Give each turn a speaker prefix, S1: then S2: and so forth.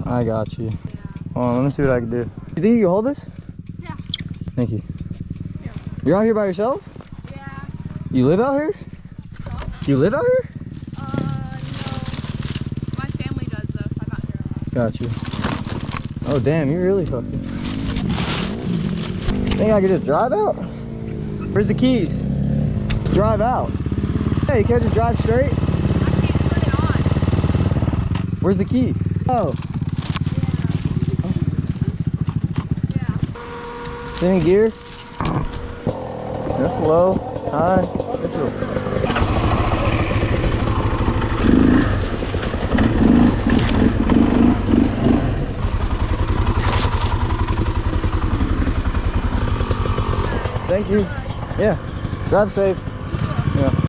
S1: I got you. Hold on, let me see what I can do. You think you can hold this?
S2: Yeah.
S1: Thank you.
S2: Yeah.
S1: You're out here by yourself?
S2: Yeah.
S1: You live out here?
S2: So?
S1: You live out here?
S2: No. My family does though, so I'm not here a lot.
S1: Got you. Oh damn, you're really fucking. Think I could just drive out? Where's the keys? Drive out. Hey, you can't just drive straight?
S2: I can't put it on.
S1: Where's the key? Oh,
S2: Yeah.
S1: it's in gear. That's low, high, neutral. Thank you. Yeah. Drive safe. Yeah.